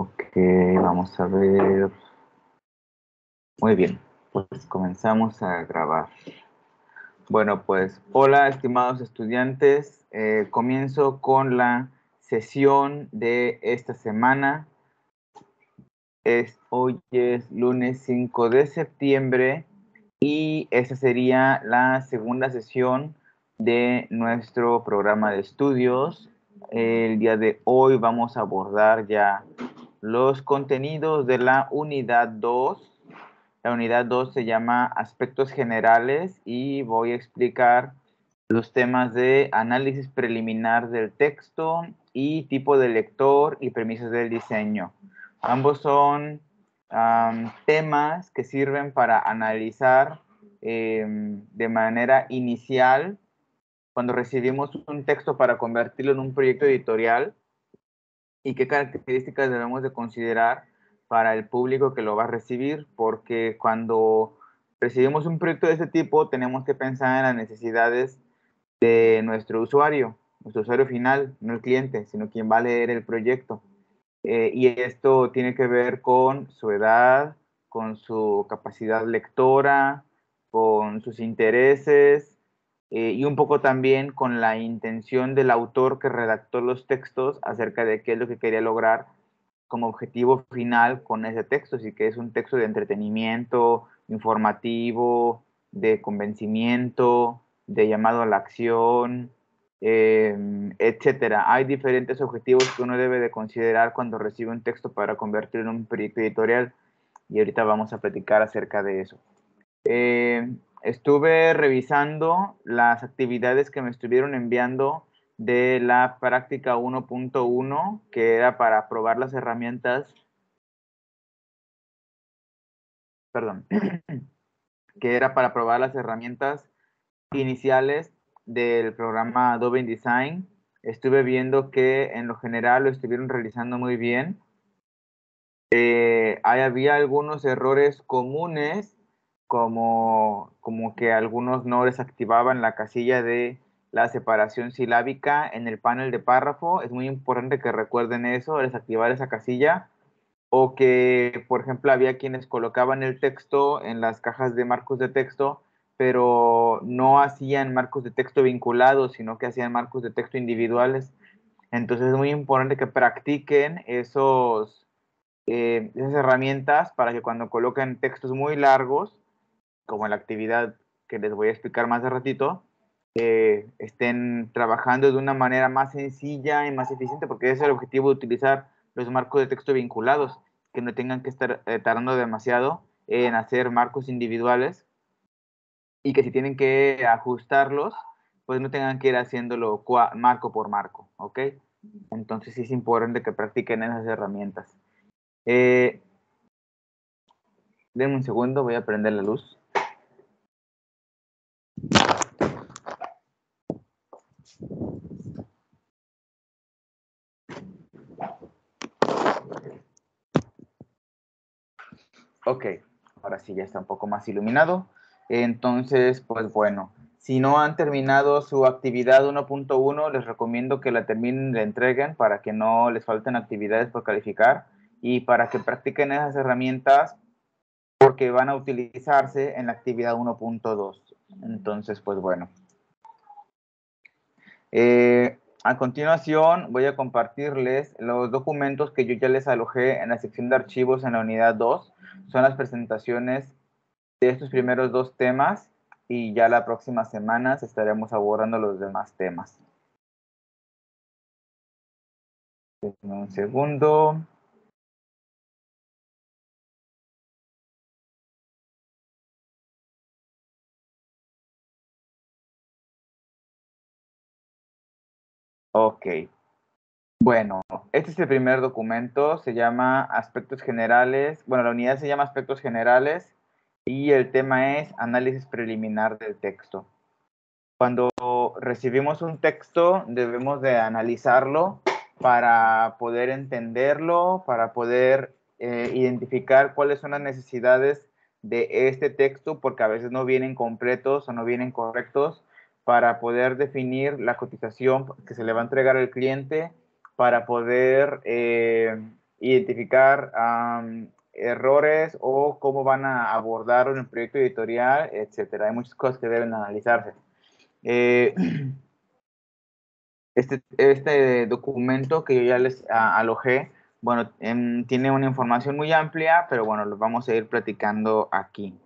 Ok, vamos a ver. Muy bien, pues comenzamos a grabar. Bueno, pues hola estimados estudiantes. Comienzo con la sesión de esta semana. Hoy es lunes 5 de septiembre y esta sería la segunda sesión de nuestro programa de estudios. El día de hoy vamos a abordar ya los contenidos de la unidad 2. La unidad 2 se llama Aspectos Generales y voy a explicar los temas de análisis preliminar del texto y tipo de lector y premisas del diseño. Ambos son temas que sirven para analizar de manera inicial cuando recibimos un texto para convertirlo en un proyecto editorial y qué características debemos de considerar para el público que lo va a recibir, porque cuando recibimos un proyecto de este tipo tenemos que pensar en las necesidades de nuestro usuario final, no el cliente, sino quien va a leer el proyecto. Y esto tiene que ver con su edad, con su capacidad lectora, con sus intereses y un poco también con la intención del autor que redactó los textos acerca de qué es lo que quería lograr como objetivo final con ese texto, si que es un texto de entretenimiento, informativo, de convencimiento, de llamado a la acción, etcétera. Hay diferentes objetivos que uno debe de considerar cuando recibe un texto para convertirlo en un proyecto editorial y ahorita vamos a platicar acerca de eso. Estuve revisando las actividades que me estuvieron enviando de la práctica 1.1, que era para probar las herramientas, perdón, que era para probar las herramientas iniciales del programa Adobe InDesign. Estuve viendo que en lo general lo estuvieron realizando muy bien. Había algunos errores comunes, como que algunos no desactivaban la casilla de la separación silábica en el panel de párrafo. Es muy importante que recuerden eso, desactivar esa casilla. O que, por ejemplo, había quienes colocaban el texto en las cajas de marcos de texto, pero no hacían marcos de texto vinculados, sino que hacían marcos de texto individuales. Entonces es muy importante que practiquen esas herramientas para que cuando coloquen textos muy largos, como en la actividad que les voy a explicar más de ratito, estén trabajando de una manera más sencilla y más eficiente, porque ese es el objetivo de utilizar los marcos de texto vinculados, que no tengan que estar tardando demasiado en hacer marcos individuales y que si tienen que ajustarlos, pues no tengan que ir haciéndolo marco por marco, ¿ok? Entonces sí es importante que practiquen esas herramientas. Eh, Denme un segundo, voy a prender la luz. Ok, ahora sí ya está un poco más iluminado. Entonces, pues bueno, si no han terminado su actividad 1.1, les recomiendo que la terminen y la entreguen para que no les falten actividades por calificar y para que practiquen esas herramientas porque van a utilizarse en la actividad 1.2. Entonces, pues bueno. A continuación, voy a compartirles los documentos que yo ya les alojé en la sección de archivos en la unidad 2. Son las presentaciones de estos primeros dos temas y ya la próxima semana estaremos abordando los demás temas. Denme un segundo. Ok. Bueno, este es el primer documento, se llama Aspectos Generales. Bueno, la unidad se llama Aspectos Generales y el tema es Análisis Preliminar del texto. Cuando recibimos un texto, debemos de analizarlo para poder entenderlo, para poder identificar cuáles son las necesidades de este texto, porque a veces no vienen completos o no vienen correctos, para poder definir la cotización que se le va a entregar al cliente, para poder identificar errores o cómo van a abordar un proyecto editorial, etcétera. Hay muchas cosas que deben analizarse. Este documento que yo ya les alojé, bueno, tiene una información muy amplia, pero bueno, lo vamos a ir platicando aquí.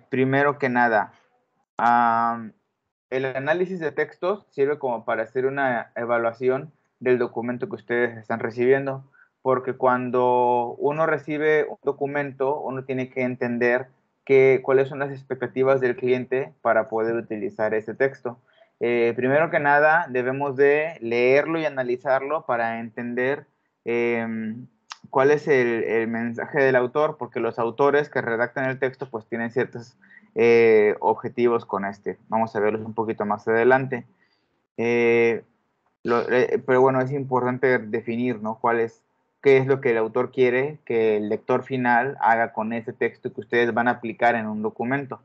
Primero que nada, el análisis de textos sirve como para hacer una evaluación del documento que ustedes están recibiendo, porque cuando uno recibe un documento, uno tiene que entender cuáles son las expectativas del cliente para poder utilizar ese texto. Primero que nada, debemos de leerlo y analizarlo para entender cuál es el mensaje del autor, porque los autores que redactan el texto pues tienen ciertos objetivos con este. Vamos a verlos un poquito más adelante. Pero bueno, es importante definir, ¿no? Qué es lo que el autor quiere que el lector final haga con ese texto que ustedes van a aplicar en un documento.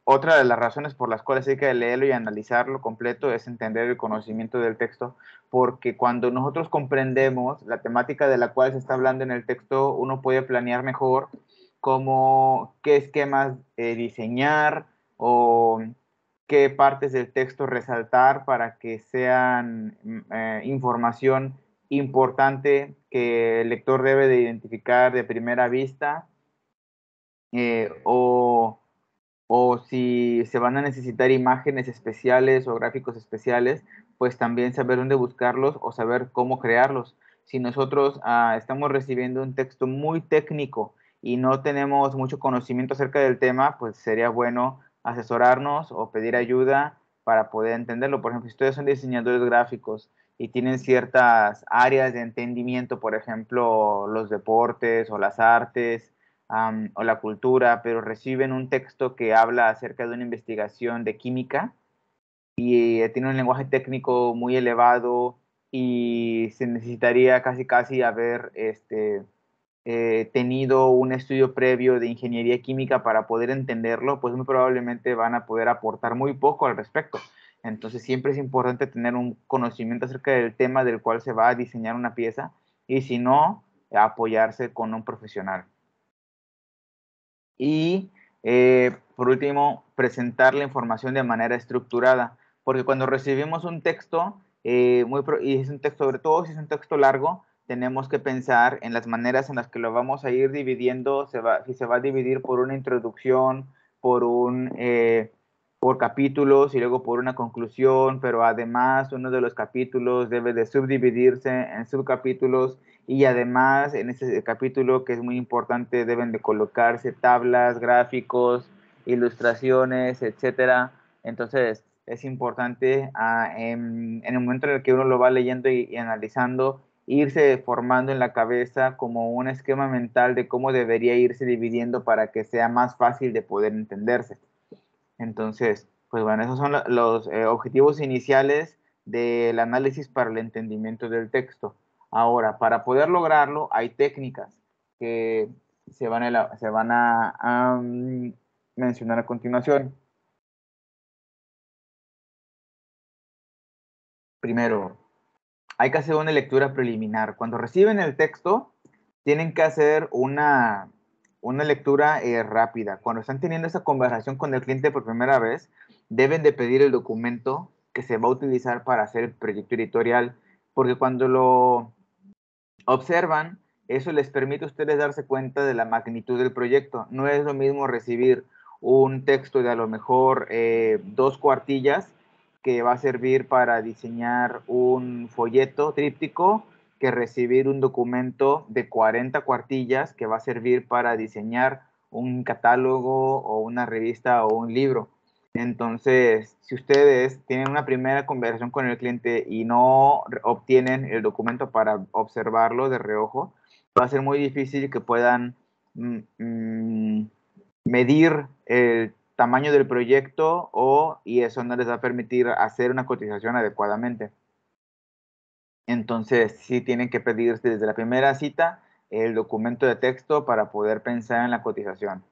Otra de las razones por las cuales hay que leerlo y analizarlo completo es entender el conocimiento del texto, porque cuando nosotros comprendemos la temática de la cual se está hablando en el texto, uno puede planear mejor qué esquemas diseñar o qué partes del texto resaltar para que sean información importante que el lector debe de identificar de primera vista, o si se van a necesitar imágenes especiales o gráficos especiales, pues también saber dónde buscarlos o saber cómo crearlos. Si nosotros estamos recibiendo un texto muy técnico y no tenemos mucho conocimiento acerca del tema, pues sería bueno asesorarnos o pedir ayuda para poder entenderlo. Por ejemplo, si ustedes son diseñadores gráficos y tienen ciertas áreas de entendimiento, por ejemplo, los deportes o las artes, o la cultura, pero reciben un texto que habla acerca de una investigación de química y tiene un lenguaje técnico muy elevado y se necesitaría casi casi haber tenido un estudio previo de ingeniería química para poder entenderlo, pues muy probablemente van a poder aportar muy poco al respecto. Entonces siempre es importante tener un conocimiento acerca del tema del cual se va a diseñar una pieza y si no, apoyarse con un profesional. Y por último, presentar la información de manera estructurada, porque cuando recibimos un texto, y es un texto, sobre todo si es un texto largo, tenemos que pensar en las maneras en las que lo vamos a ir dividiendo, si se va a dividir por una introducción, por capítulos y luego por una conclusión, pero además uno de los capítulos debe de subdividirse en subcapítulos y además en ese capítulo, que es muy importante, deben de colocarse tablas, gráficos, ilustraciones, etcétera. Entonces es importante en el momento en el que uno lo va leyendo y analizando, irse formando en la cabeza como un esquema mental de cómo debería irse dividiendo para que sea más fácil de poder entenderse. Entonces, pues bueno, esos son los objetivos iniciales del análisis para el entendimiento del texto. Ahora, para poder lograrlo, hay técnicas que se van a mencionar a continuación. Primero, hay que hacer una lectura preliminar. Cuando reciben el texto, tienen que hacer una lectura rápida. Cuando están teniendo esa conversación con el cliente por primera vez, deben de pedir el documento que se va a utilizar para hacer el proyecto editorial, porque cuando lo observan, eso les permite a ustedes darse cuenta de la magnitud del proyecto. No es lo mismo recibir un texto de a lo mejor 2 cuartillas que va a servir para diseñar un folleto tríptico, que recibir un documento de 40 cuartillas que va a servir para diseñar un catálogo o una revista o un libro. Entonces, si ustedes tienen una primera conversación con el cliente y no obtienen el documento para observarlo de reojo, va a ser muy difícil que puedan medir el tamaño del proyecto y eso no les va a permitir hacer una cotización adecuadamente. Entonces, sí tienen que pedirse desde la primera cita el documento de texto para poder pensar en la cotización.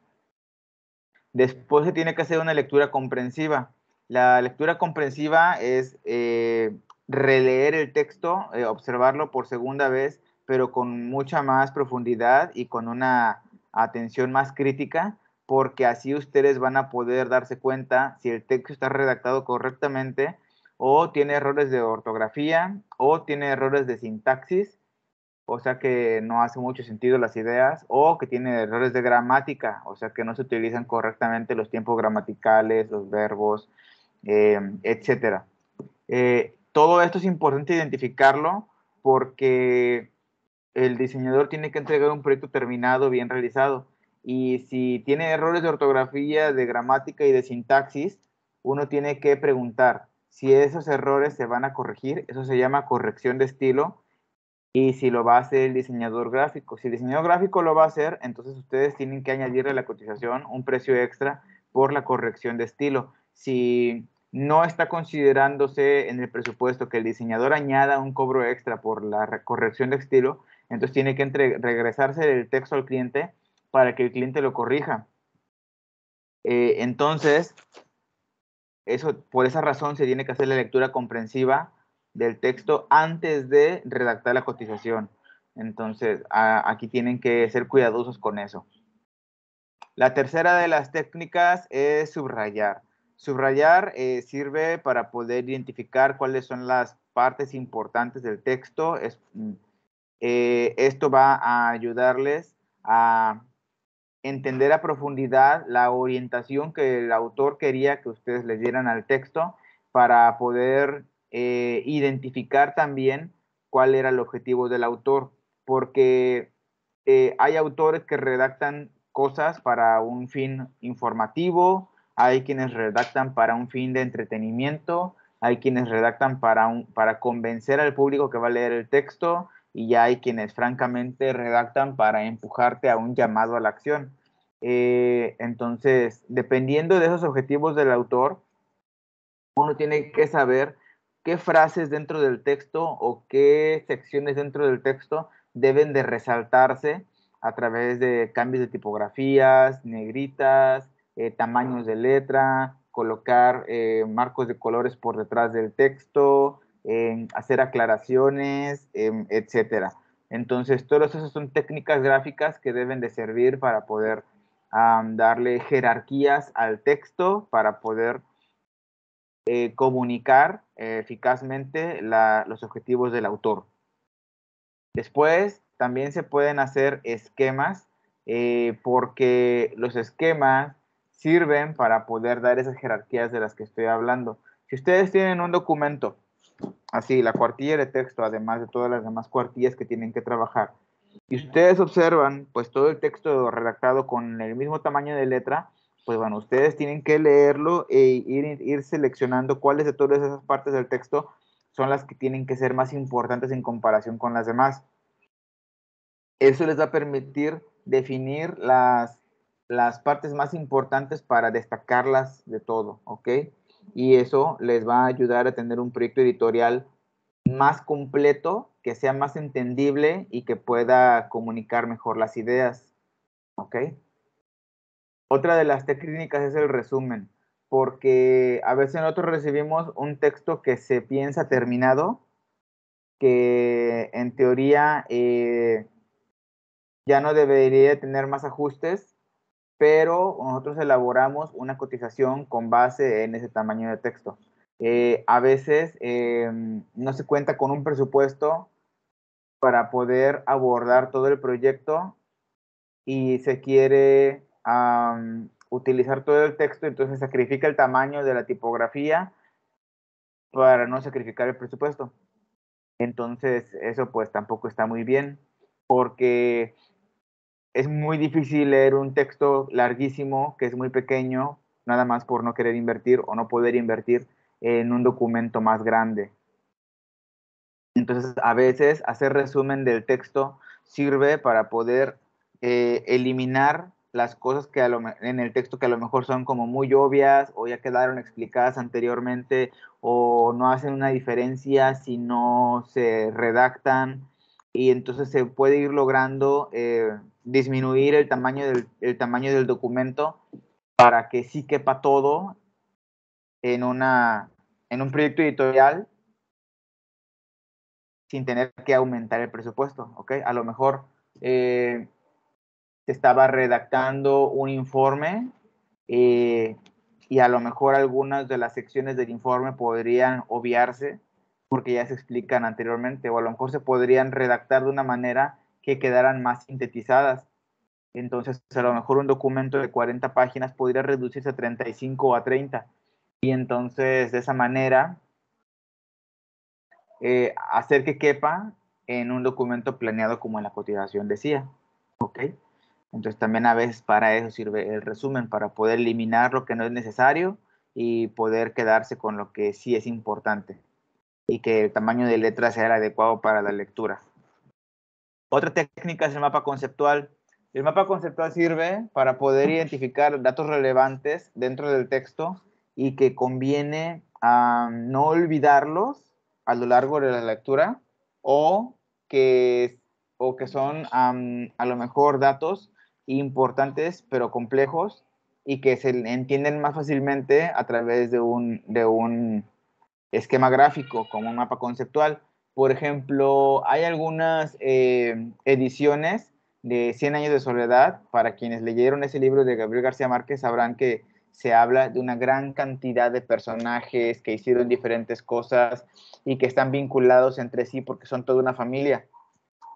Después se tiene que hacer una lectura comprensiva. La lectura comprensiva es releer el texto, observarlo por segunda vez, pero con mucha más profundidad y con una atención más crítica, porque así ustedes van a poder darse cuenta si el texto está redactado correctamente o tiene errores de ortografía o tiene errores de sintaxis, o sea que no hace mucho sentido las ideas, o que tiene errores de gramática, o sea que no se utilizan correctamente los tiempos gramaticales, los verbos, etcétera. Todo esto es importante identificarlo porque el diseñador tiene que entregar un proyecto terminado, bien realizado. Y si tiene errores de ortografía, de gramática y de sintaxis, uno tiene que preguntar si esos errores se van a corregir. Eso se llama corrección de estilo. Y si lo va a hacer el diseñador gráfico. Si el diseñador gráfico lo va a hacer, entonces ustedes tienen que añadirle a la cotización un precio extra por la corrección de estilo. Si no está considerándose en el presupuesto que el diseñador añada un cobro extra por la corrección de estilo, entonces tiene que regresarse el texto al cliente para que el cliente lo corrija. Entonces, por esa razón se tiene que hacer la lectura comprensiva del texto antes de redactar la cotización. Entonces, aquí tienen que ser cuidadosos con eso. La tercera de las técnicas es subrayar. Subrayar sirve para poder identificar cuáles son las partes importantes del texto. Esto va a ayudarles a entender a profundidad la orientación que el autor quería que ustedes le dieran al texto para poder identificar también cuál era el objetivo del autor, porque hay autores que redactan cosas para un fin informativo, hay quienes redactan para un fin de entretenimiento, hay quienes redactan para convencer al público que va a leer el texto, y ya hay quienes francamente redactan para empujarte a un llamado a la acción. Entonces, dependiendo de esos objetivos del autor, uno tiene que saber qué frases dentro del texto o qué secciones dentro del texto deben de resaltarse a través de cambios de tipografías, negritas, tamaños de letra, colocar marcos de colores por detrás del texto, hacer aclaraciones, etcétera. Entonces, todas esas son técnicas gráficas que deben de servir para poder darle jerarquías al texto, para poder comunicar eficazmente los objetivos del autor. Después, también se pueden hacer esquemas, porque los esquemas sirven para poder dar esas jerarquías de las que estoy hablando. Si ustedes tienen un documento, así, la cuartilla de texto, además de todas las demás cuartillas que tienen que trabajar, y ustedes observan, pues, todo el texto redactado con el mismo tamaño de letra, pues, bueno, ustedes tienen que leerlo e ir seleccionando cuáles de todas esas partes del texto son las que tienen que ser más importantes en comparación con las demás. Eso les va a permitir definir las partes más importantes para destacarlas de todo, ¿ok? Y eso les va a ayudar a tener un proyecto editorial más completo, que sea más entendible y que pueda comunicar mejor las ideas, ¿ok? Otra de las técnicas es el resumen, porque a veces nosotros recibimos un texto que se piensa terminado, que en teoría ya no debería tener más ajustes, pero nosotros elaboramos una cotización con base en ese tamaño de texto. A veces no se cuenta con un presupuesto para poder abordar todo el proyecto y se quiere utilizar todo el texto, entonces se sacrifica el tamaño de la tipografía para no sacrificar el presupuesto. Entonces eso pues tampoco está muy bien, porque es muy difícil leer un texto larguísimo que es muy pequeño, nada más por no querer invertir o no poder invertir en un documento más grande. Entonces, a veces hacer resumen del texto sirve para poder eliminar las cosas que en el texto que a lo mejor son como muy obvias o ya quedaron explicadas anteriormente o no hacen una diferencia si no se redactan, y entonces se puede ir logrando disminuir el tamaño del documento para que sí quepa todo en un proyecto editorial sin tener que aumentar el presupuesto, ¿ok? A lo mejor se estaba redactando un informe y a lo mejor algunas de las secciones del informe podrían obviarse porque ya se explican anteriormente, o a lo mejor se podrían redactar de una manera que quedaran más sintetizadas. Entonces, a lo mejor un documento de 40 páginas podría reducirse a 35 o a 30. Y entonces, de esa manera, hacer que quepa en un documento planeado como en la cotización decía. ¿Ok? Entonces, también a veces para eso sirve el resumen, para poder eliminar lo que no es necesario y poder quedarse con lo que sí es importante y que el tamaño de letra sea el adecuado para la lectura. Otra técnica es el mapa conceptual. El mapa conceptual sirve para poder identificar datos relevantes dentro del texto y que conviene no olvidarlos a lo largo de la lectura o que, o que son a lo mejor datos importantes pero complejos y que se entienden más fácilmente a través de un esquema gráfico como un mapa conceptual. Por ejemplo, hay algunas ediciones de Cien años de soledad. Para quienes leyeron ese libro de Gabriel García Márquez sabrán que se habla de una gran cantidad de personajes que hicieron diferentes cosas y que están vinculados entre sí porque son toda una familia.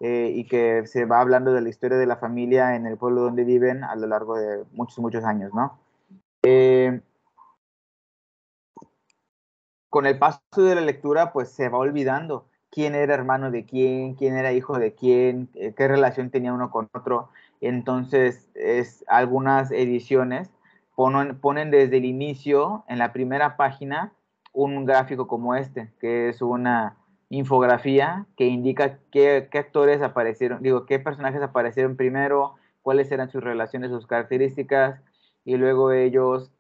Y que se va hablando de la historia de la familia en el pueblo donde viven a lo largo de muchos, muchos años, ¿no? Con el paso de la lectura, pues se va olvidando quién era hermano de quién era hijo de quién, qué relación tenía uno con otro. Entonces, algunas ediciones ponen desde el inicio, en la primera página, un gráfico como este, que es una infografía que indica qué actores aparecieron, digo, qué personajes aparecieron primero, cuáles eran sus relaciones, sus características, y luego ellos,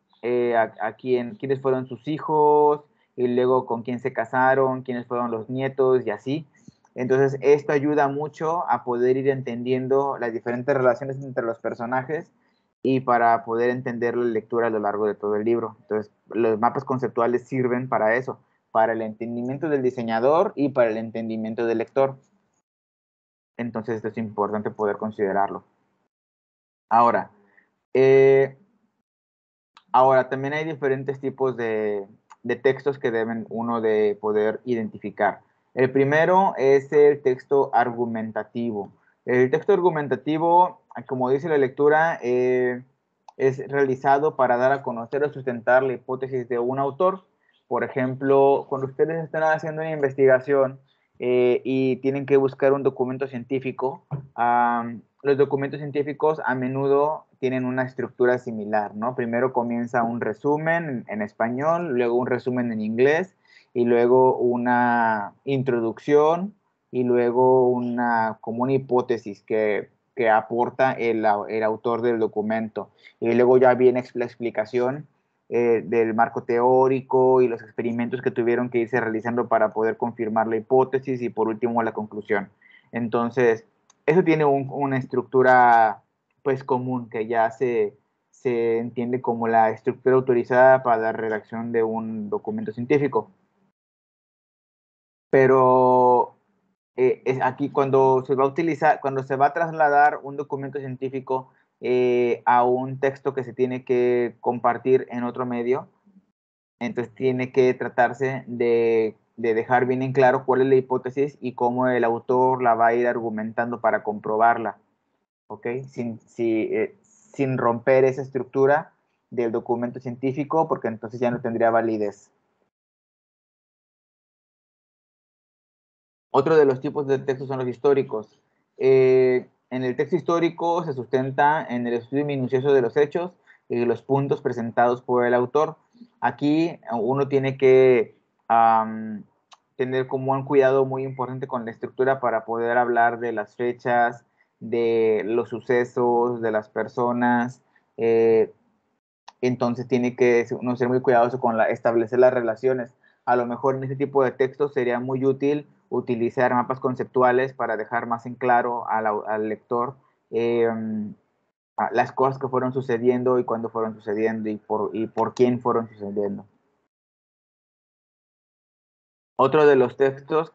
quiénes fueron sus hijos, y luego con quién se casaron, quiénes fueron los nietos y así. Entonces, esto ayuda mucho a poder ir entendiendo las diferentes relaciones entre los personajes y para poder entender la lectura a lo largo de todo el libro. Entonces, los mapas conceptuales sirven para eso, para el entendimiento del diseñador y para el entendimiento del lector. Entonces, esto es importante poder considerarlo. Ahora, eh, Ahora, también hay diferentes tipos de textos que deben uno de poder identificar. El primero es el texto argumentativo. El texto argumentativo, como dice la lectura, es realizado para dar a conocer o sustentar la hipótesis de un autor. Por ejemplo, cuando ustedes están haciendo una investigación y tienen que buscar un documento científico, los documentos científicos a menudo tienen una estructura similar, ¿no? Primero comienza un resumen en español, luego un resumen en inglés y luego una introducción y luego como una hipótesis que aporta el autor del documento. Y luego ya viene la explicación del marco teórico y los experimentos que tuvieron que irse realizando para poder confirmar la hipótesis y por último la conclusión. Entonces, eso tiene una estructura pues común que ya se entiende como la estructura autorizada para la redacción de un documento científico. Pero es aquí cuando se va a utilizar, cuando se va a trasladar un documento científico a un texto que se tiene que compartir en otro medio, entonces tiene que tratarse de dejar bien en claro cuál es la hipótesis y cómo el autor la va a ir argumentando para comprobarla, ¿ok? Sin romper esa estructura del documento científico, porque entonces ya no tendría validez. Otro de los tipos de textos son los históricos. En el texto histórico se sustenta en el estudio minucioso de los hechos y los puntos presentados por el autor. Aquí uno tiene que tener como un cuidado muy importante con la estructura para poder hablar de las fechas, de los sucesos, de las personas. Entonces tiene que uno ser muy cuidadoso con establecer las relaciones. A lo mejor en ese tipo de textos sería muy útil utilizar mapas conceptuales para dejar más en claro al lector eh, las cosas que fueron sucediendo y cuándo fueron sucediendo y por quién fueron sucediendo. Otro de los textos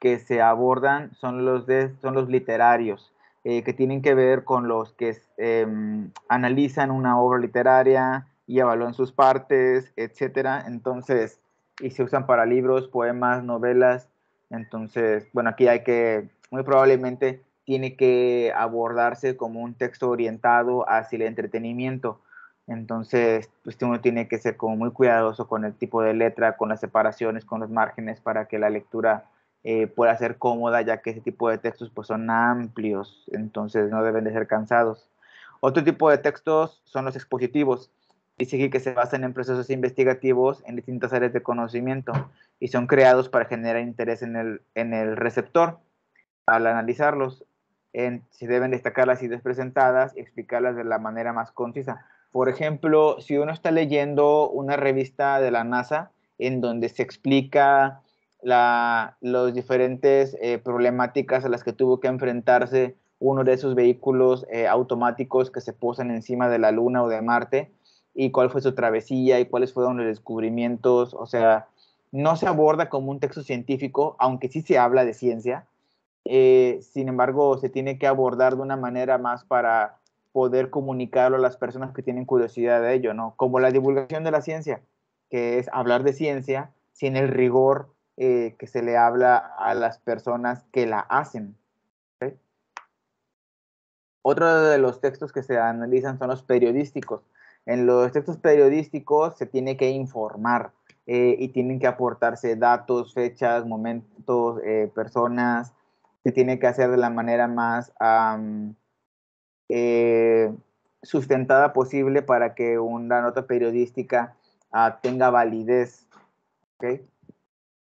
que se abordan son los literarios, que tienen que ver con los que analizan una obra literaria y evalúan sus partes, etcétera. Entonces, y se usan para libros, poemas, novelas. Entonces, bueno, aquí muy probablemente tiene que abordarse como un texto orientado hacia el entretenimiento. Entonces, pues uno tiene que ser como muy cuidadoso con el tipo de letra, con las separaciones, con los márgenes, para que la lectura pueda ser cómoda, ya que ese tipo de textos pues son amplios, entonces no deben de ser cansados. Otro tipo de textos son los expositivos. Dice aquí que se basan en procesos investigativos en distintas áreas de conocimiento y son creados para generar interés en el receptor. Al analizarlos, se deben destacar las ideas presentadas y explicarlas de la manera más concisa. Por ejemplo, si uno está leyendo una revista de la NASA en donde se explica los diferentes problemáticas a las que tuvo que enfrentarse uno de esos vehículos automáticos que se posan encima de la Luna o de Marte, y cuál fue su travesía y cuáles fueron los descubrimientos, o sea, no se aborda como un texto científico, aunque sí se habla de ciencia. Sin embargo, se tiene que abordar de una manera más para poder comunicarlo a las personas que tienen curiosidad de ello, ¿no? Como la divulgación de la ciencia, que es hablar de ciencia sin el rigor que se le habla a las personas que la hacen. ¿Okay? Otro de los textos que se analizan son los periodísticos. En los textos periodísticos se tiene que informar y tienen que aportarse datos, fechas, momentos, personas. Se tiene que hacer de la manera más eh, sustentada posible para que una nota periodística tenga validez. ¿Okay?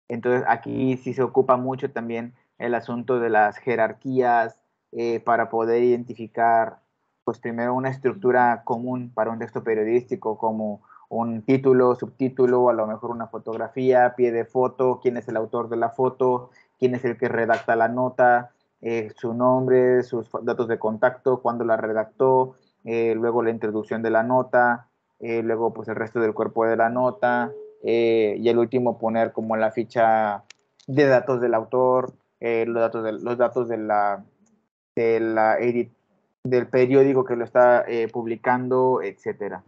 Entonces aquí sí se ocupa mucho también el asunto de las jerarquías para poder identificar, pues primero una estructura común para un texto periodístico, como un título, subtítulo, a lo mejor una fotografía, pie de foto, quién es el autor de la foto, quién es el que redacta la nota, su nombre, sus datos de contacto, cuándo la redactó, luego la introducción de la nota, luego pues el resto del cuerpo de la nota, y el último poner como la ficha de datos del autor, los datos de la del periódico que lo está publicando, etcétera.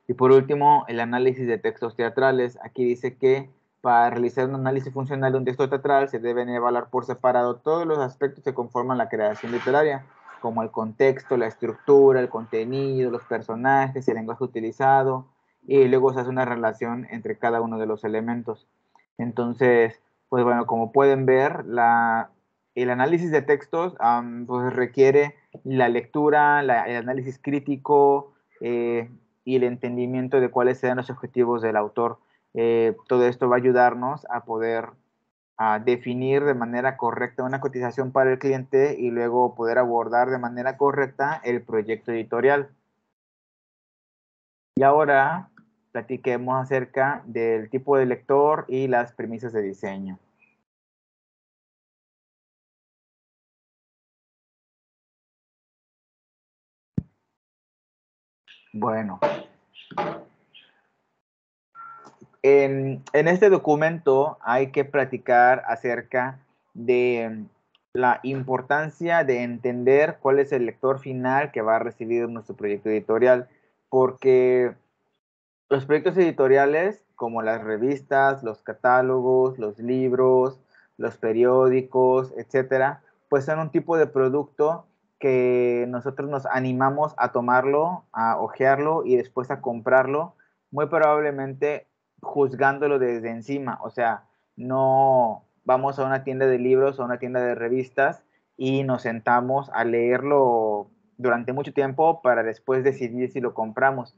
Y por último, el análisis de textos teatrales. Aquí dice que para realizar un análisis funcional de un texto teatral se deben evaluar por separado todos los aspectos que conforman la creación literaria, como el contexto, la estructura, el contenido, los personajes, el lenguaje utilizado, y luego se hace una relación entre cada uno de los elementos. Entonces, pues bueno, como pueden ver, el análisis de textos pues requiere la lectura, el análisis crítico, y el entendimiento de cuáles sean los objetivos del autor. Todo esto va a ayudarnos a poder definir de manera correcta una cotización para el cliente y luego poder abordar de manera correcta el proyecto editorial. Y ahora platiquemos acerca del tipo de lector y las premisas de diseño. Bueno, en este documento hay que platicar acerca de la importancia de entender cuál es el lector final que va a recibir nuestro proyecto editorial, porque los proyectos editoriales, como las revistas, los catálogos, los libros, los periódicos, etcétera, pues son un tipo de producto que nosotros nos animamos a tomarlo, a hojearlo y después a comprarlo, muy probablemente juzgándolo desde encima. O sea, no vamos a una tienda de libros o a una tienda de revistas y nos sentamos a leerlo durante mucho tiempo para después decidir si lo compramos.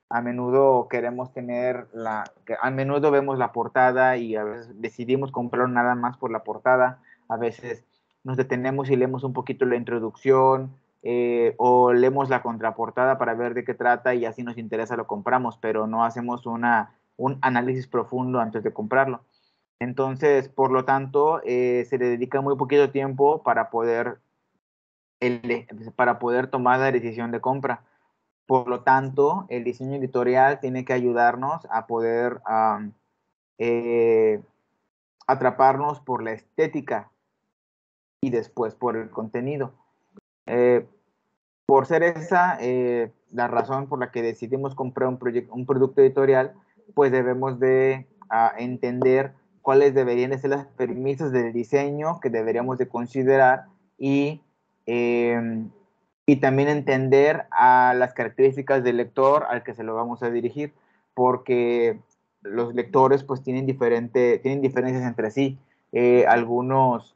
A menudo queremos a menudo vemos la portada y a veces decidimos comprar nada más por la portada. A veces nos detenemos y leemos un poquito la introducción, o leemos la contraportada para ver de qué trata y así nos interesa lo compramos, pero no hacemos un análisis profundo antes de comprarlo. Entonces, por lo tanto, se le dedica muy poquito tiempo para poder tomar la decisión de compra. Por lo tanto, el diseño editorial tiene que ayudarnos a poder eh, atraparnos por la estética y después por el contenido. Por ser esa la razón por la que decidimos comprar un producto editorial, pues debemos de entender cuáles deberían de ser los permisos del diseño que deberíamos de considerar eh, y también entender a las características del lector al que se lo vamos a dirigir, porque los lectores pues tienen diferencias entre sí. Algunos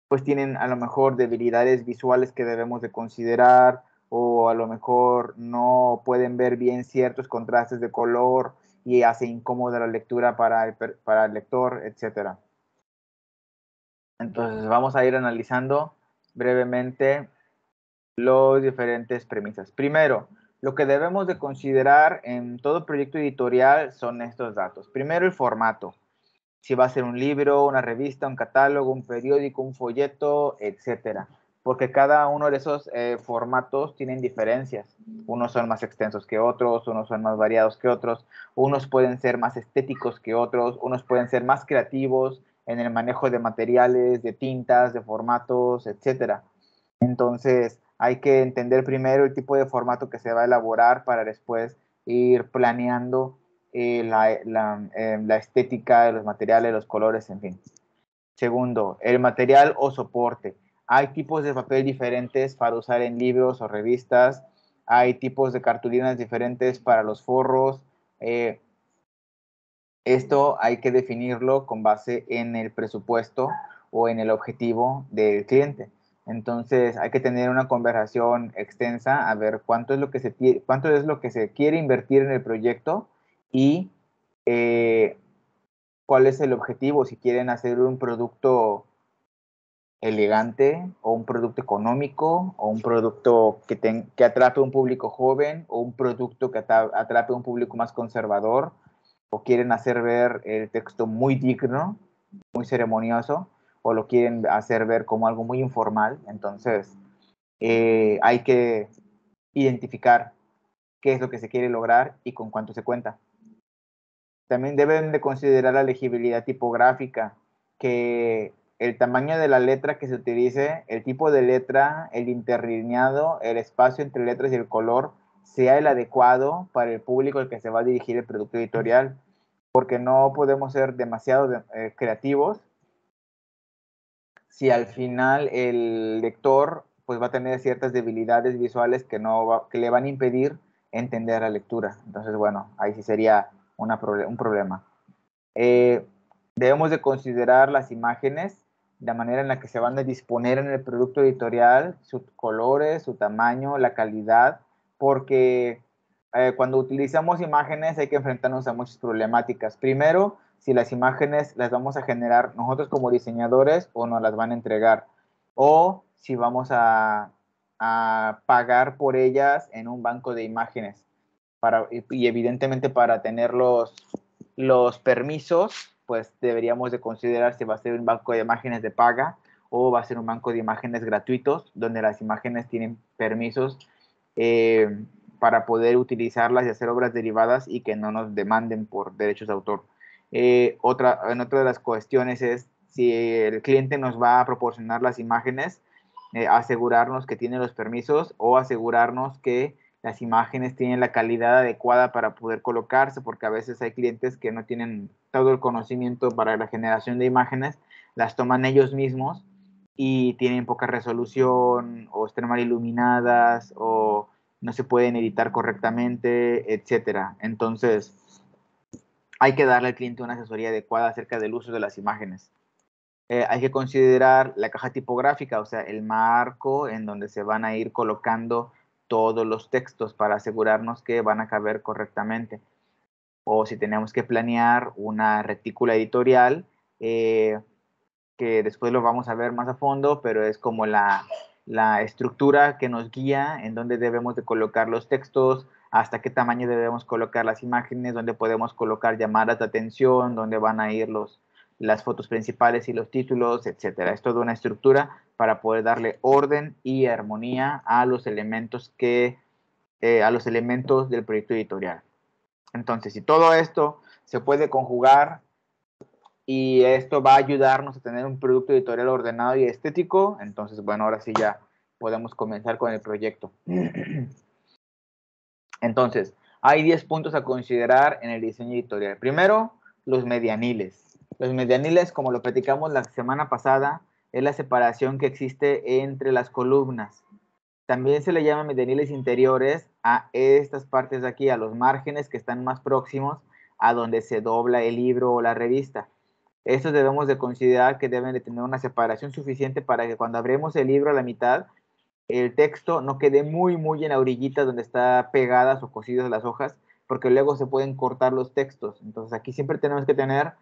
pues tienen a lo mejor debilidades visuales que debemos de considerar, o a lo mejor no pueden ver bien ciertos contrastes de color y hace incómoda la lectura para el lector, etc. Entonces vamos a ir analizando brevemente los diferentes premisas. Primero, lo que debemos de considerar en todo proyecto editorial son estos datos. Primero, el formato. Si va a ser un libro, una revista, un catálogo, un periódico, un folleto, etcétera. Porque cada uno de esos formatos tienen diferencias. Unos son más extensos que otros, unos son más variados que otros, unos pueden ser más estéticos que otros, unos pueden ser más creativos en el manejo de materiales, de tintas, de formatos, etcétera. Entonces, hay que entender primero el tipo de formato que se va a elaborar para después ir planeando la estética de los materiales, los colores, en fin. Segundo, el material o soporte. Hay tipos de papel diferentes para usar en libros o revistas. Hay tipos de cartulinas diferentes para los forros. Esto hay que definirlo con base en el presupuesto o en el objetivo del cliente. Entonces hay que tener una conversación extensa a ver cuánto es lo que se quiere invertir en el proyecto y eh, cuál es el objetivo, si quieren hacer un producto elegante o un producto económico o un producto que atrape a un público joven o un producto que atrape a un público más conservador, o quieren hacer ver el texto muy digno, muy ceremonioso, o lo quieren hacer ver como algo muy informal. Entonces hay que identificar qué es lo que se quiere lograr y con cuánto se cuenta. También deben de considerar la legibilidad tipográfica, que el tamaño de la letra que se utilice, el tipo de letra, el interlineado, el espacio entre letras y el color sea el adecuado para el público al que se va a dirigir el producto editorial, porque no podemos ser demasiado creativos si al final el lector pues va a tener ciertas debilidades visuales que le van a impedir entender la lectura. Entonces, bueno, ahí sí sería un problema. Eh, Debemos de considerar las imágenes, la manera en la que se van a disponer en el producto editorial, sus colores, su tamaño, la calidad, porque cuando utilizamos imágenes hay que enfrentarnos a muchas problemáticas. Primero, si las imágenes las vamos a generar nosotros como diseñadores o nos las van a entregar, o si vamos a pagar por ellas en un banco de imágenes. Y evidentemente para tener los permisos, pues deberíamos de considerar si va a ser un banco de imágenes de paga o va a ser un banco de imágenes gratuitos, donde las imágenes tienen permisos para poder utilizarlas y hacer obras derivadas y que no nos demanden por derechos de autor. Otra de las cuestiones es si el cliente nos va a proporcionar las imágenes, asegurarnos que tiene los permisos o asegurarnos que las imágenes tienen la calidad adecuada para poder colocarse, porque a veces hay clientes que no tienen todo el conocimiento para la generación de imágenes, las toman ellos mismos y tienen poca resolución o están mal iluminadas o no se pueden editar correctamente, etcétera. Entonces, hay que darle al cliente una asesoría adecuada acerca del uso de las imágenes. Hay que considerar la caja tipográfica, o sea, el marco en donde se van a ir colocando todos los textos para asegurarnos que van a caber correctamente. O si tenemos que planear una retícula editorial, que después lo vamos a ver más a fondo, pero es como la estructura que nos guía en dónde debemos de colocar los textos, hasta qué tamaño debemos colocar las imágenes, dónde podemos colocar llamadas de atención, dónde van a ir las fotos principales y los títulos, etcétera. Es toda una estructura para poder darle orden y armonía a los elementos a los elementos del proyecto editorial. Entonces, si todo esto se puede conjugar y esto va a ayudarnos a tener un producto editorial ordenado y estético. Entonces, bueno, ahora sí ya podemos comenzar con el proyecto. Entonces, hay 10 puntos a considerar en el diseño editorial. Primero, los medianiles. Los medianiles, como lo platicamos la semana pasada, es la separación que existe entre las columnas. También se le llama medianiles interiores a estas partes de aquí, a los márgenes que están más próximos a donde se dobla el libro o la revista. Estos debemos de considerar que deben de tener una separación suficiente para que cuando abremos el libro a la mitad, el texto no quede muy en la orillita donde está pegadas o cosidas las hojas, porque luego se pueden cortar los textos. Entonces aquí siempre tenemos que tener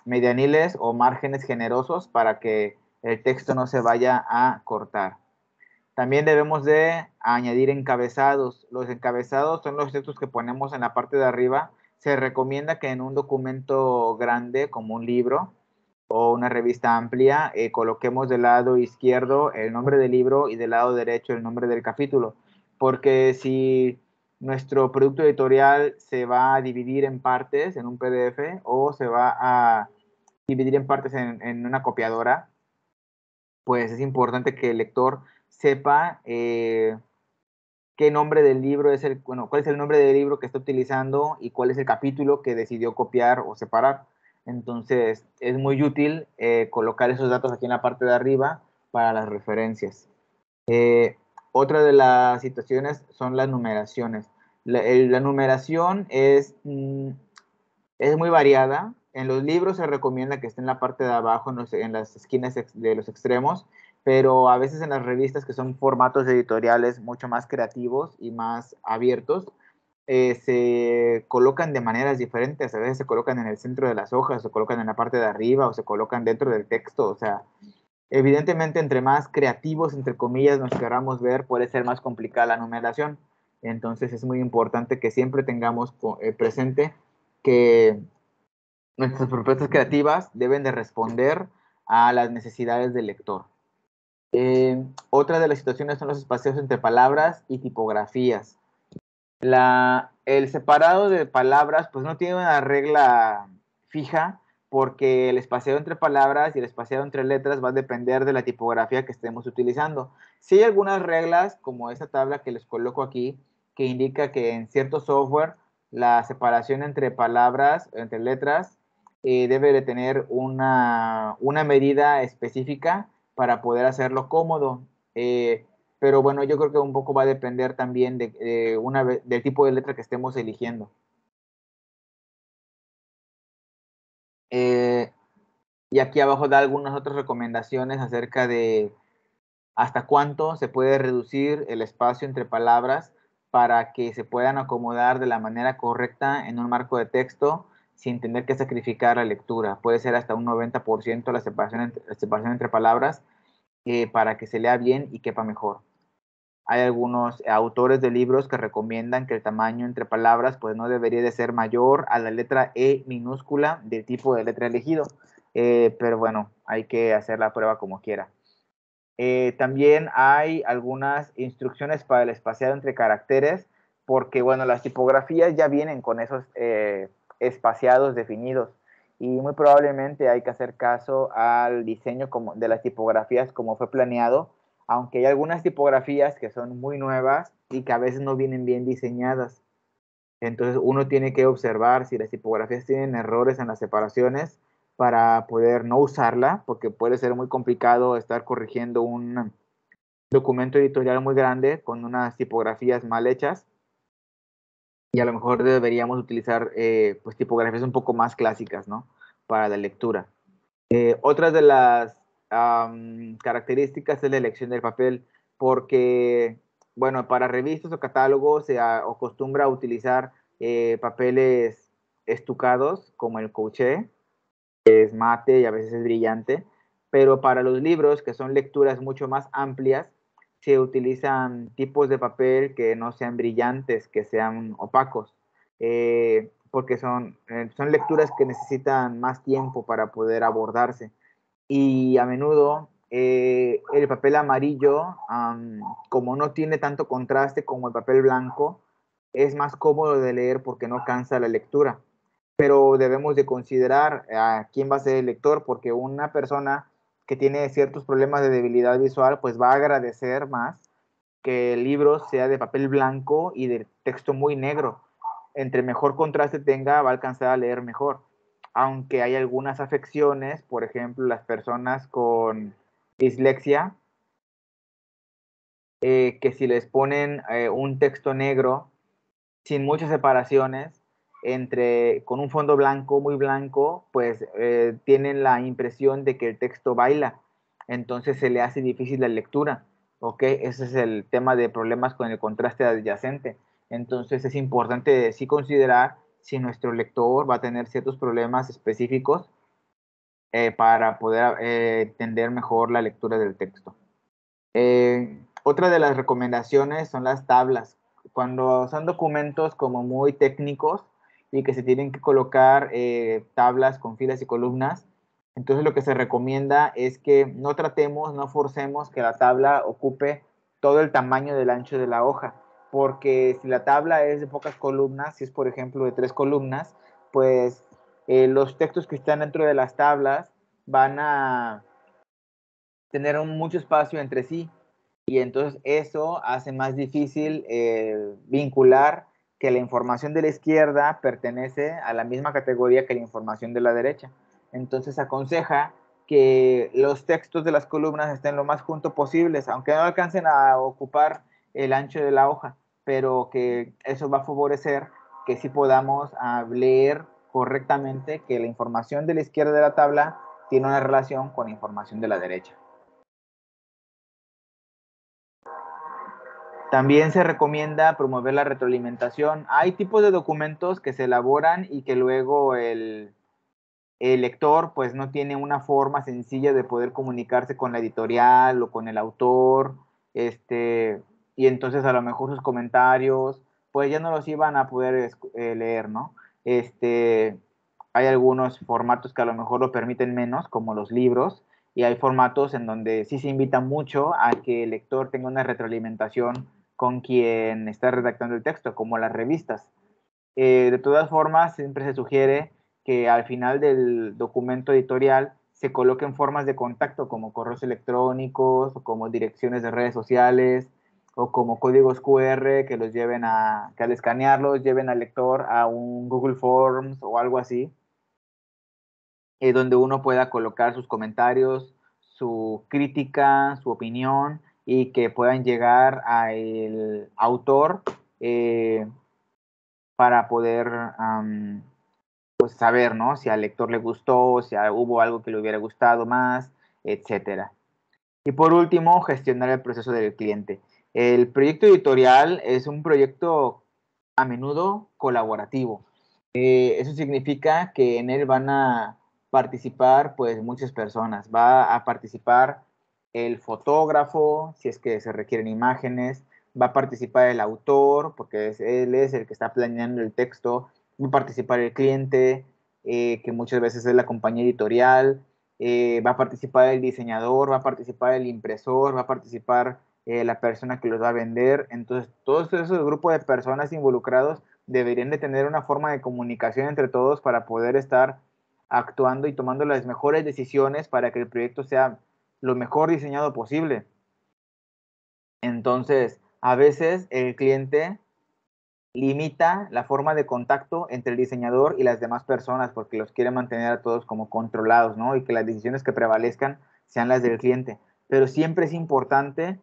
medianiles o márgenes generosos para que el texto no se vaya a cortar. También debemos de añadir encabezados. Los encabezados son los textos que ponemos en la parte de arriba. Se recomienda que en un documento grande como un libro o una revista amplia, coloquemos del lado izquierdo el nombre del libro y del lado derecho el nombre del capítulo, porque si nuestro producto editorial se va a dividir en partes en un PDF o se va a dividir en partes en una copiadora, pues es importante que el lector sepa qué nombre del libro es bueno, cuál es el nombre del libro que está utilizando y cuál es el capítulo que decidió copiar o separar. Entonces, es muy útil colocar esos datos aquí en la parte de arriba para las referencias. Otra de las situaciones son las numeraciones. La numeración es muy variada. En los libros se recomienda que esté en la parte de abajo, en las esquinas de los extremos, pero a veces en las revistas que son formatos editoriales mucho más creativos y más abiertos, se colocan de maneras diferentes. A veces se colocan en el centro de las hojas, se colocan en la parte de arriba o se colocan dentro del texto. O sea, evidentemente entre más creativos, entre comillas, nos queramos ver, puede ser más complicada la numeración. Entonces es muy importante que siempre tengamos presente que nuestras propuestas creativas deben de responder a las necesidades del lector. Otra de las situaciones son los espacios entre palabras y tipografías. El separado de palabras pues no tiene una regla fija porque el espaciado entre palabras y el espaciado entre letras va a depender de la tipografía que estemos utilizando. Sí hay algunas reglas, como esta tabla que les coloco aquí, que indica que en cierto software la separación entre palabras, entre letras, debe de tener una medida específica para poder hacerlo cómodo. Pero bueno, yo creo que un poco va a depender también del tipo de letra que estemos eligiendo. Eh, y aquí abajo da algunas otras recomendaciones acerca de hasta cuánto se puede reducir el espacio entre palabras para que se puedan acomodar de la manera correcta en un marco de texto sin tener que sacrificar la lectura. Puede ser hasta un 90% la separación entre palabras para que se lea bien y quepa mejor. Hay algunos autores de libros que recomiendan que el tamaño entre palabras pues no debería de ser mayor a la letra E minúscula del tipo de letra elegido. Pero bueno, hay que hacer la prueba como quiera. También hay algunas instrucciones para el espaciado entre caracteres, porque bueno, las tipografías ya vienen con esos espaciados definidos y muy probablemente hay que hacer caso al diseño de las tipografías como fue planeado, aunque hay algunas tipografías que son muy nuevas y que a veces no vienen bien diseñadas. Entonces uno tiene que observar si las tipografías tienen errores en las separaciones para poder no usarla, porque puede ser muy complicado estar corrigiendo un documento editorial muy grande con unas tipografías mal hechas y a lo mejor deberíamos utilizar pues tipografías un poco más clásicas, ¿no? Para la lectura. Otra de las características es la elección del papel, porque, bueno, para revistas o catálogos se acostumbra a utilizar papeles estucados como el couché, que es mate y a veces es brillante, pero para los libros, que son lecturas mucho más amplias, se utilizan tipos de papel que no sean brillantes, que sean opacos, porque son lecturas que necesitan más tiempo para poder abordarse. Y a menudo el papel amarillo, como no tiene tanto contraste como el papel blanco, es más cómodo de leer porque no cansa la lectura. pero debemos de considerar a quién va a ser el lector, porque una persona que tiene ciertos problemas de debilidad visual, pues va a agradecer más que el libro sea de papel blanco y de texto muy negro. Entre mejor contraste tenga, va a alcanzar a leer mejor. Aunque hay algunas afecciones, por ejemplo, las personas con dislexia, que si les ponen un texto negro sin muchas separaciones, con un fondo blanco, muy blanco, pues tienen la impresión de que el texto baila, entonces se le hace difícil la lectura, ¿ok? Ese es el tema de problemas con el contraste adyacente. Entonces es importante sí considerar si nuestro lector va a tener ciertos problemas específicos para poder entender mejor la lectura del texto. Otra de las recomendaciones son las tablas. Cuando son documentos como muy técnicos y que se tienen que colocar tablas con filas y columnas, entonces lo que se recomienda es que no tratemos, no forcemos que la tabla ocupe todo el tamaño del ancho de la hoja, porque si la tabla es de pocas columnas, si es por ejemplo de 3 columnas, pues los textos que están dentro de las tablas van a tener mucho espacio entre sí y entonces eso hace más difícil vincular que la información de la izquierda pertenece a la misma categoría que la información de la derecha. Entonces aconseja que los textos de las columnas estén lo más juntos posibles, aunque no alcancen a ocupar el ancho de la hoja, pero que eso va a favorecer que sí podamos leer correctamente que la información de la izquierda de la tabla tiene una relación con la información de la derecha. También se recomienda promover la retroalimentación. Hay tipos de documentos que se elaboran y que luego el lector pues no tiene una forma sencilla de poder comunicarse con la editorial o con el autor, y entonces a lo mejor sus comentarios pues ya no los iban a poder leer, ¿no? Hay algunos formatos que a lo mejor lo permiten menos, como los libros, y hay formatos en donde sí se invita mucho a que el lector tenga una retroalimentación con quien está redactando el texto, como las revistas. De todas formas, siempre se sugiere que al final del documento editorial se coloquen formas de contacto como correos electrónicos, o como direcciones de redes sociales, o como códigos QR que los lleven que al escanearlos lleven al lector a un Google Forms o algo así, donde uno pueda colocar sus comentarios, su crítica, su opinión y que puedan llegar al autor eh, para poder pues saber, ¿no? Si al lector le gustó, si hubo algo que le hubiera gustado más, etcétera. Y por último, gestionar el proceso del cliente. El proyecto editorial es un proyecto a menudo colaborativo. Eso significa que en él van a participar pues muchas personas. Va a participar el fotógrafo, si es que se requieren imágenes, va a participar el autor, porque él es el que está planeando el texto, va a participar el cliente, que muchas veces es la compañía editorial, va a participar el diseñador, va a participar el impresor, va a participar la persona que los va a vender. Entonces, todos esos grupos de personas involucrados deberían de tener una forma de comunicación entre todos para poder estar actuando y tomando las mejores decisiones para que el proyecto sea lo mejor diseñado posible. Entonces, a veces el cliente limita la forma de contacto entre el diseñador y las demás personas porque los quiere mantener a todos como controlados, ¿no? Y que las decisiones que prevalezcan sean las del cliente. Pero siempre es importante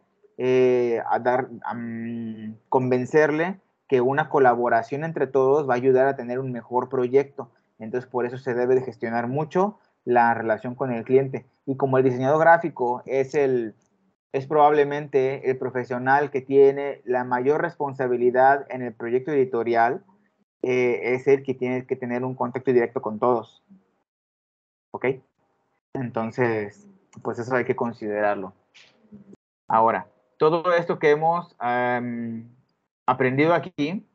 convencerle que una colaboración entre todos va a ayudar a tener un mejor proyecto. Entonces, por eso se debe de gestionar mucho la relación con el cliente. Y como el diseñador gráfico es probablemente el profesional que tiene la mayor responsabilidad en el proyecto editorial, es el que tiene que tener un contacto directo con todos. ¿Ok? Entonces, pues eso hay que considerarlo. Ahora, todo esto que hemos aprendido aquí,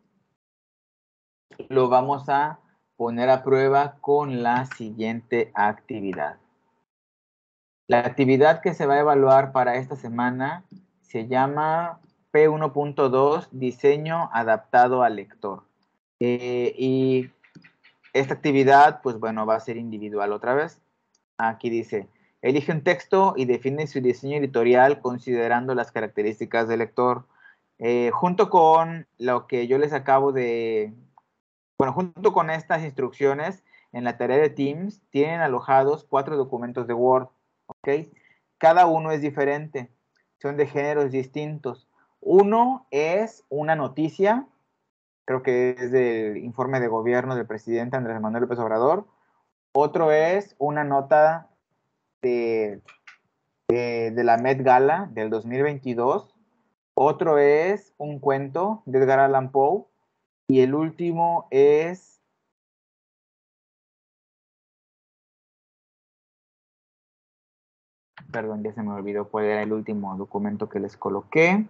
lo vamos a poner a prueba con la siguiente actividad. La actividad que se va a evaluar para esta semana se llama P1.2, diseño adaptado al lector. Y esta actividad, pues bueno, va a ser individual otra vez. Aquí dice, elige un texto y define su diseño editorial considerando las características del lector. Junto con lo que yo les acabo de... Bueno, junto con estas instrucciones, en la tarea de Teams tienen alojados 4 documentos de Word, ¿ok? Cada uno es diferente, son de géneros distintos. Uno es una noticia, creo que es del informe de gobierno del presidente Andrés Manuel López Obrador. Otro es una nota de, de la Met Gala del 2022. Otro es un cuento de Edgar Allan Poe. Y el último es... Perdón, ya se me olvidó cuál era el último documento que les coloqué.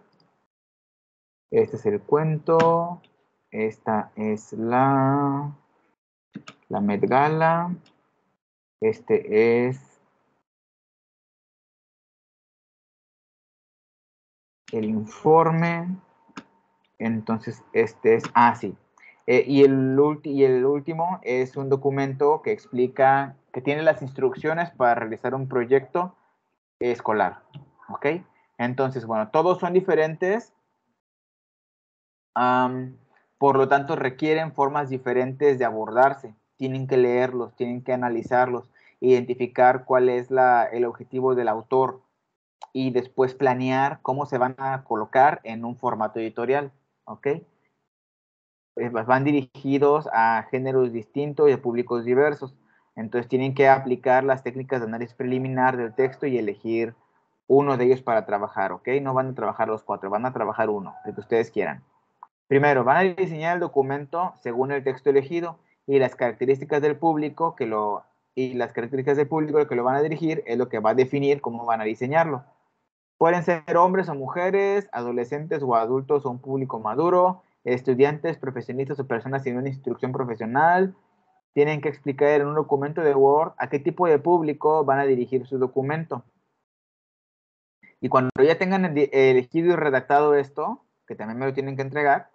Este es el cuento. Esta es la Met Gala. Este es el informe. Entonces, este es... Ah, sí. Y el último es un documento que explica, que tiene las instrucciones para realizar un proyecto escolar. ¿Ok? Entonces, bueno, todos son diferentes. Por lo tanto, requieren formas diferentes de abordarse. Tienen que leerlos, tienen que analizarlos, identificar cuál es el objetivo del autor y después planear cómo se van a colocar en un formato editorial. ¿Ok? Van dirigidos a géneros distintos y a públicos diversos. Entonces tienen que aplicar las técnicas de análisis preliminar del texto y elegir uno de ellos para trabajar, ¿ok? No van a trabajar los 4, van a trabajar uno, el que ustedes quieran. Primero, van a diseñar el documento según el texto elegido y las características del público que lo van a dirigir es lo que va a definir cómo van a diseñarlo. Pueden ser hombres o mujeres, adolescentes o adultos o un público maduro, estudiantes, profesionistas o personas sin una instrucción profesional. Tienen que explicar en un documento de Word a qué tipo de público van a dirigir su documento. Y cuando ya tengan elegido y redactado esto, que también me lo tienen que entregar,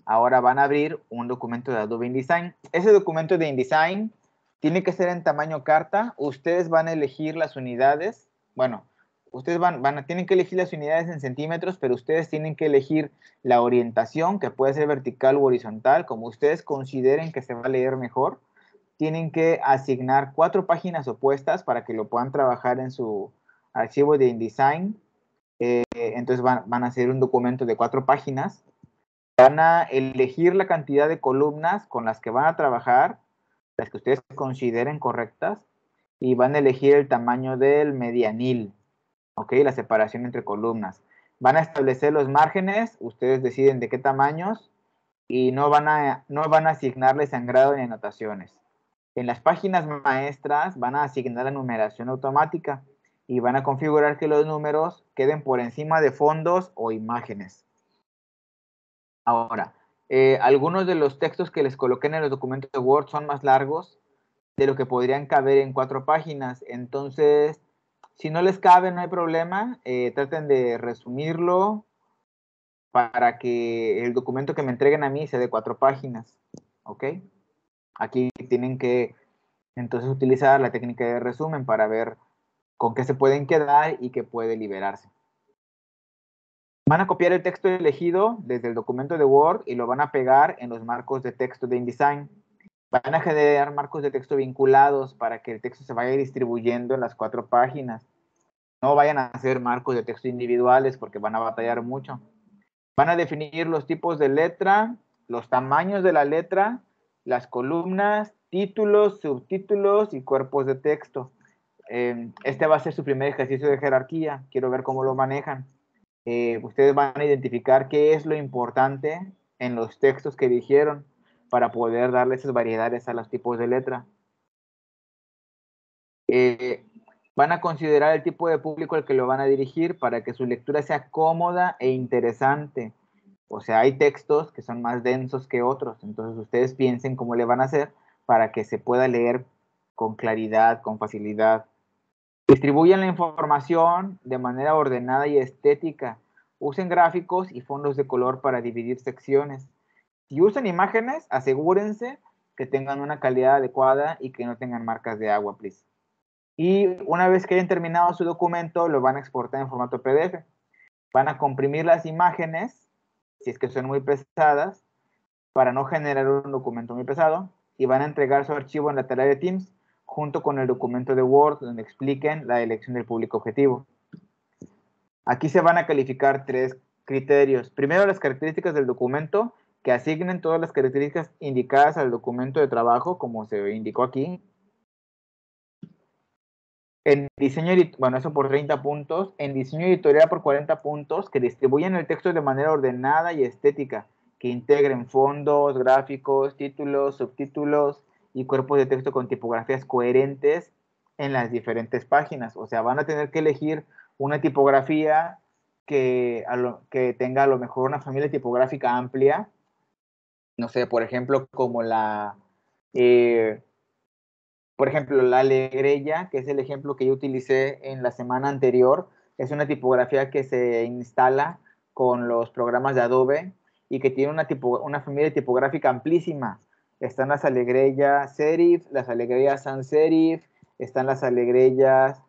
ahora van a abrir un documento de Adobe InDesign. Ese documento de InDesign tiene que ser en tamaño carta. Ustedes van a elegir las unidades. Bueno, ustedes tienen que elegir las unidades en centímetros, pero ustedes tienen que elegir la orientación, que puede ser vertical u horizontal, como ustedes consideren que se va a leer mejor. Tienen que asignar 4 páginas opuestas para que lo puedan trabajar en su archivo de InDesign. Entonces van a hacer un documento de 4 páginas. Van a elegir la cantidad de columnas con las que van a trabajar, las que ustedes consideren correctas, y van a elegir el tamaño del medianil, ¿ok? La separación entre columnas. Van a establecer los márgenes, ustedes deciden de qué tamaños, y no van a asignarle sangrado ni anotaciones. En las páginas maestras van a asignar la numeración automática y van a configurar que los números queden por encima de fondos o imágenes. Ahora, algunos de los textos que les coloqué en los documentos de Word son más largos de lo que podrían caber en 4 páginas. Entonces, si no les cabe, no hay problema. Traten de resumirlo para que el documento que me entreguen a mí sea de 4 páginas. ¿Ok? Aquí tienen que entonces utilizar la técnica de resumen para ver con qué se pueden quedar y qué puede liberarse. Van a copiar el texto elegido desde el documento de Word y lo van a pegar en los marcos de texto de InDesign. Van a generar marcos de texto vinculados para que el texto se vaya distribuyendo en las 4 páginas. No vayan a hacer marcos de texto individuales porque van a batallar mucho. Van a definir los tipos de letra, los tamaños de la letra, las columnas, títulos, subtítulos y cuerpos de texto. Este va a ser su primer ejercicio de jerarquía. Quiero ver cómo lo manejan. Ustedes van a identificar qué es lo importante en los textos que dijeron para poder darle esas variedades a los tipos de letra. Van a considerar el tipo de público al que lo van a dirigir para que su lectura sea cómoda e interesante. O sea, hay textos que son más densos que otros, entonces ustedes piensen cómo le van a hacer para que se pueda leer con claridad, con facilidad. Distribuyan la información de manera ordenada y estética. Usen gráficos y fondos de color para dividir secciones. Si usan imágenes, asegúrense que tengan una calidad adecuada y que no tengan marcas de agua, please. Y una vez que hayan terminado su documento, lo van a exportar en formato PDF. Van a comprimir las imágenes, si es que son muy pesadas, para no generar un documento muy pesado, y van a entregar su archivo en la tarea de Teams, junto con el documento de Word, donde expliquen la elección del público objetivo. Aquí se van a calificar 3 criterios. Primero, las características del documento, que asignen todas las características indicadas al documento de trabajo, como se indicó aquí. En diseño, bueno, eso por 30 puntos. En diseño editorial por 40 puntos, que distribuyan el texto de manera ordenada y estética, que integren fondos, gráficos, títulos, subtítulos y cuerpos de texto con tipografías coherentes en las diferentes páginas. O sea, van a tener que elegir una tipografía que tenga a lo mejor una familia tipográfica amplia. No sé, por ejemplo, como por ejemplo, la Alegrella, que es el ejemplo que yo utilicé en la semana anterior, es una tipografía que se instala con los programas de Adobe y que tiene una familia tipográfica amplísima. Están las Alegrellas Serif, las Alegrellas Sans Serif, están las Alegrellas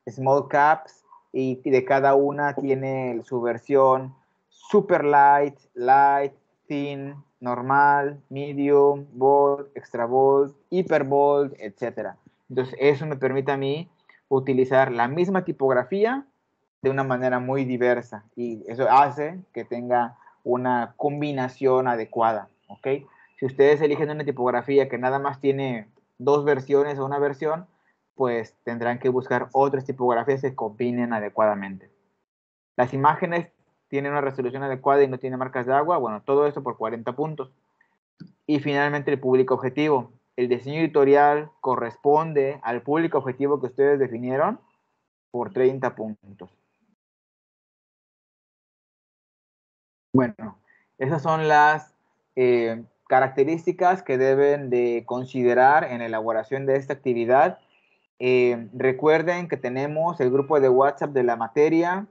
Small Caps, y de cada una tiene su versión super light, light, thin, normal, medium, bold, extra bold, hyper bold, etc. Entonces, eso me permite a mí utilizar la misma tipografía de una manera muy diversa, y eso hace que tenga una combinación adecuada, ¿ok? Si ustedes eligen una tipografía que nada más tiene 2 versiones o una versión, pues tendrán que buscar otras tipografías que combinen adecuadamente. Las imágenes tienen una resolución adecuada y no tienen marcas de agua. Bueno, todo esto por 40 puntos. Y finalmente el público objetivo. El diseño editorial corresponde al público objetivo que ustedes definieron por 30 puntos. Bueno, esas son las características que deben de considerar en la elaboración de esta actividad. Recuerden que tenemos el grupo de WhatsApp de la materia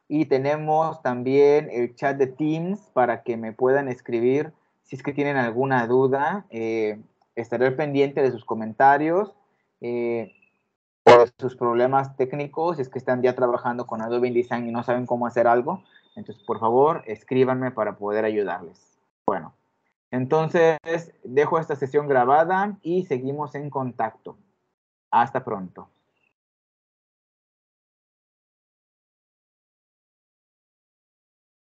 y tenemos también el chat de Teams para que me puedan escribir si es que tienen alguna duda. Estaré pendiente de sus comentarios o de sus problemas técnicos, si es que están ya trabajando con Adobe InDesign y no saben cómo hacer algo. Entonces, por favor, escríbanme para poder ayudarles. Bueno, entonces dejo esta sesión grabada y seguimos en contacto. Hasta pronto.